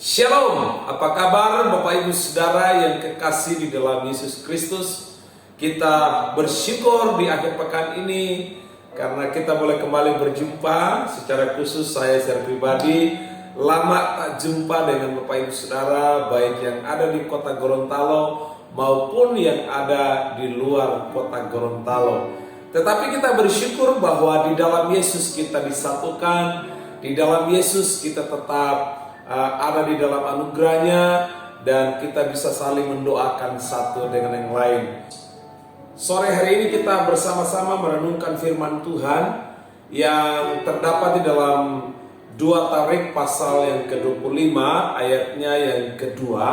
Shalom, apa kabar Bapak Ibu Saudara yang kekasih di dalam Yesus Kristus? Kita bersyukur di akhir pekan ini karena kita boleh kembali berjumpa. Secara khusus saya secara pribadi lama tak jumpa dengan Bapak Ibu Saudara, baik yang ada di kota Gorontalo maupun yang ada di luar kota Gorontalo. Tetapi kita bersyukur bahwa di dalam Yesus kita disatukan, di dalam Yesus kita tetap ada di dalam anugerahnya, dan kita bisa saling mendoakan satu dengan yang lain. Sore hari ini kita bersama-sama merenungkan firman Tuhan yang terdapat di dalam 2 Tarik pasal yang ke-25 ayatnya yang kedua.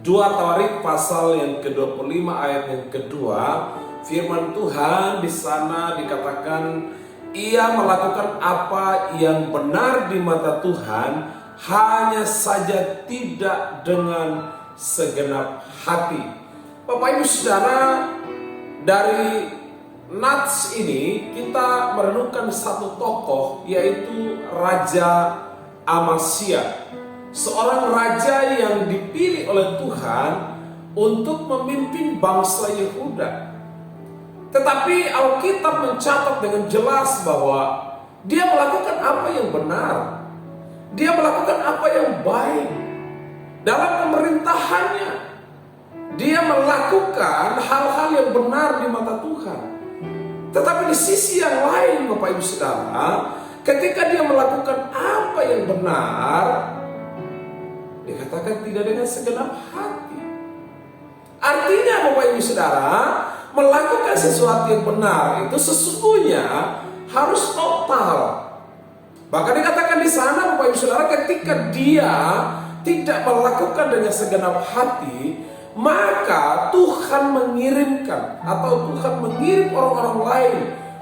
2 Tarik pasal yang ke-25 ayat yang kedua, firman Tuhan di sana dikatakan, ia melakukan apa yang benar di mata Tuhan, hanya saja tidak dengan segenap hati. Bapak Ibu Saudara, dari nats ini kita merenungkan satu tokoh, yaitu Raja Amasya, seorang raja yang dipilih oleh Tuhan untuk memimpin bangsa Yehuda. Tetapi Alkitab mencatat dengan jelas bahwa dia melakukan apa yang benar. Dia melakukan apa yang baik dalam pemerintahannya. Dia melakukan hal-hal yang benar di mata Tuhan. Tetapi di sisi yang lain, Bapak Ibu Saudara, ketika dia melakukan apa yang benar, dikatakan tidak dengan segenap hati. Artinya Bapak Ibu Saudara, melakukan sesuatu yang benar itu sesungguhnya harus total. Bahkan dikatakan di sana Bapak Ibu Saudara, ketika dia tidak melakukan dengan segenap hati, maka Tuhan mengirimkan atau Tuhan mengirim orang-orang lain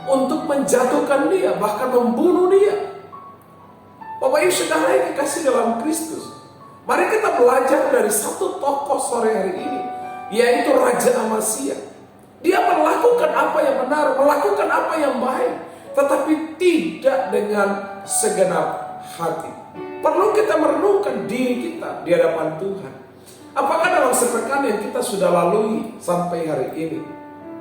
untuk menjatuhkan dia, bahkan membunuh dia. Bapak Ibu Saudara yang dikasih dalam Kristus, mari kita belajar dari satu tokoh sore hari ini, yaitu Raja Amasya. Dia melakukan apa yang benar, melakukan apa yang baik, tetapi tidak dengan segenap hati. Perlu kita merenungkan diri kita di hadapan Tuhan. Apakah dalam sepekan yang kita sudah lalui sampai hari ini,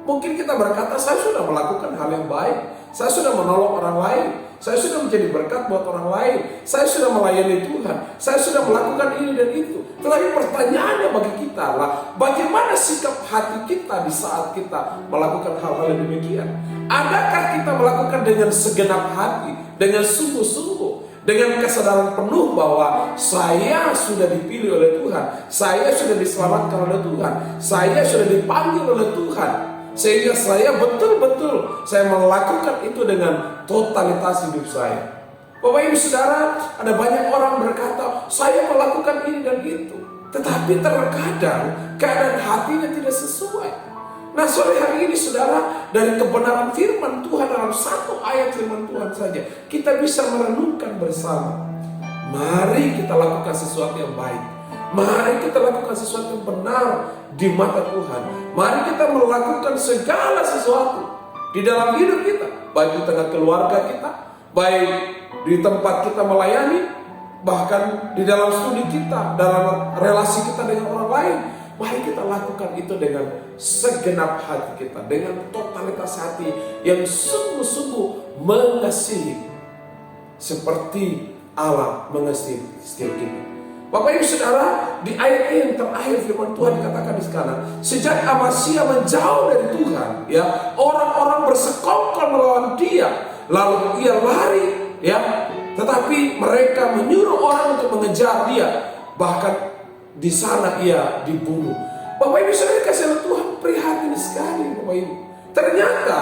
mungkin kita berkata, saya sudah melakukan hal yang baik, saya sudah menolong orang lain, saya sudah menjadi berkat buat orang lain, saya sudah melayani Tuhan, saya sudah melakukan ini dan itu. Tetapi pertanyaannya bagi kita adalah, bagaimana sikap hati kita di saat kita melakukan hal-hal yang demikian? Adakah kita melakukan dengan segenap hati, dengan sungguh-sungguh, dengan kesadaran penuh bahwa saya sudah dipilih oleh Tuhan, saya sudah diselamatkan oleh Tuhan, saya sudah dipanggil oleh Tuhan, sehingga saya betul-betul saya melakukan itu dengan totalitas hidup saya. Bapak Ibu Saudara, ada banyak orang berkata, saya melakukan ini dan itu, tetapi terkadang keadaan hatinya tidak sesuai. Nah, sore hari ini Saudara, dari kebenaran firman Tuhan dalam satu ayat firman Tuhan saja, kita bisa merenungkan bersama. Mari kita lakukan sesuatu yang baik. Mari kita lakukan sesuatu yang benar di mata Tuhan. Mari kita melakukan segala sesuatu di dalam hidup kita, baik di tengah keluarga kita, baik di tempat kita melayani, bahkan di dalam studi kita, dalam relasi kita dengan orang lain. Mari kita lakukan itu dengan segenap hati kita, dengan totalitas hati yang sungguh-sungguh mengasihi, seperti Allah mengasihi setiap kita. Bapak Ibu Saudara, di ayat yang terakhir firman Tuhan dikatakan di sana, sejak Amasya menjauh dari Tuhan, ya, orang-orang bersekongkol melawan dia, lalu ia lari, ya, tetapi mereka menyuruh orang untuk mengejar dia, bahkan di sana ia dibunuh. Bapak Ibu Saudara kasih Tuhan, prihatin sekali Bapak Ibu. Ternyata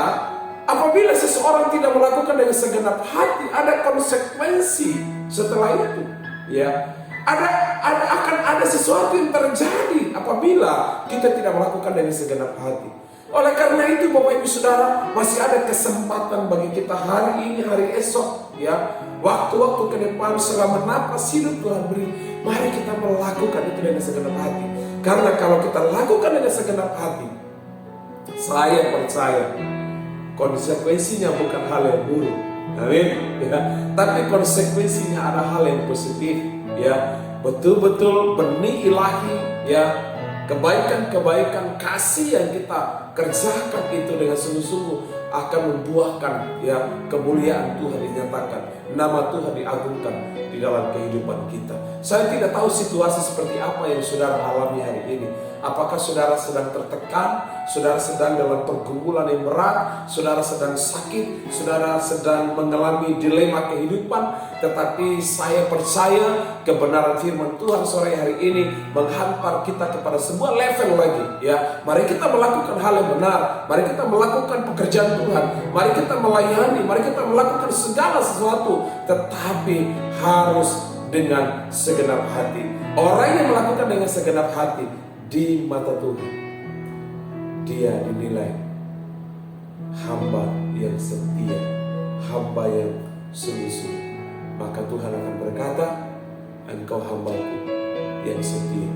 apabila seseorang tidak melakukan dengan segenap hati, ada konsekuensi setelah itu. Ya, akan ada sesuatu yang terjadi apabila kita tidak melakukan dengan segenap hati. Oleh karena itu Bapak Ibu Saudara, masih ada kesempatan bagi kita hari ini, hari esok, ya, waktu-waktu ke depan selama napas hidup Tuhan beri. Mari kita melakukan itu dengan segenap hati. Karena kalau kita lakukan dengan segenap hati, saya percaya konsekuensinya bukan hal yang buruk. Amin. Ya. Tapi konsekuensinya ada hal yang positif. Ya, betul-betul benih ilahi, ya, kebaikan-kebaikan kasih yang kita kerjakan itu dengan sungguh-sungguh akan membuahkan, ya, kemuliaan Tuhan dinyatakan, nama Tuhan diagungkan di dalam kehidupan kita. Saya tidak tahu situasi seperti apa yang saudara alami hari ini. Apakah saudara sedang tertekan, saudara sedang dalam pergumulan yang berat, saudara sedang sakit, saudara sedang mengalami dilema kehidupan. Tetapi saya percaya kebenaran firman Tuhan sore hari ini menghantar kita kepada sebuah level lagi, ya. Mari kita melakukan hal yang benar, mari kita melakukan pekerjaan Tuhan, mari kita melayani, mari kita melakukan segala sesuatu, tetapi harus dengan segenap hati. Orang yang melakukan dengan segenap hati di mata Tuhan, dia dinilai hamba yang setia, hamba yang sungguh-sungguh. Maka Tuhan akan berkata, engkau hambaku yang setia,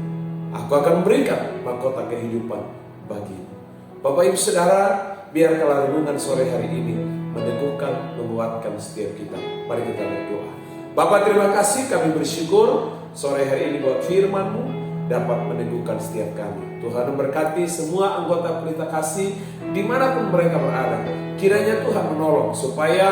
aku akan memberikan mahkota kehidupan bagimu. Bapak Ibu Saudara, biarkanlah renungan sore hari ini meneguhkan, menguatkan setiap kita. Mari kita berdoa. Bapak, terima kasih, kami bersyukur sore hari ini buat firman-Mu dapat meneguhkan setiap kami. Tuhan memberkati semua anggota Pelita Kasih dimanapun mereka berada. Kiranya Tuhan menolong supaya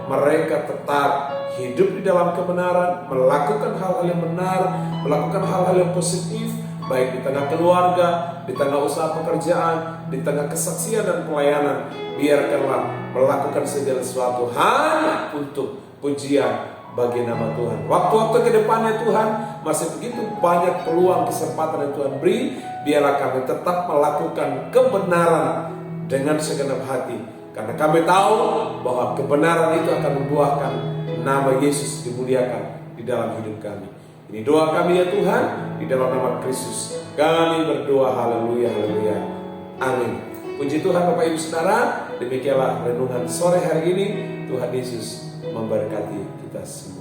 mereka tetap hidup di dalam kebenaran, melakukan hal-hal yang benar, melakukan hal-hal yang positif, baik di tengah keluarga, di tengah usaha pekerjaan, di tengah kesaksian dan pelayanan. Biarkanlah melakukan segala sesuatu hanya untuk pujian bagi nama Tuhan. Waktu-waktu ke depannya Tuhan, masih begitu banyak peluang, kesempatan yang Tuhan beri. Biarlah kami tetap melakukan kebenaran dengan segenap hati, karena kami tahu bahwa kebenaran itu akan membuahkan nama Yesus dimuliakan di dalam hidup kami. Ini doa kami ya Tuhan, di dalam nama Kristus kami berdoa. Haleluya, haleluya, amin. Puji Tuhan Bapak Ibu Saudara, demikianlah renungan sore hari ini. Tuhan Yesus memberkati kita semua.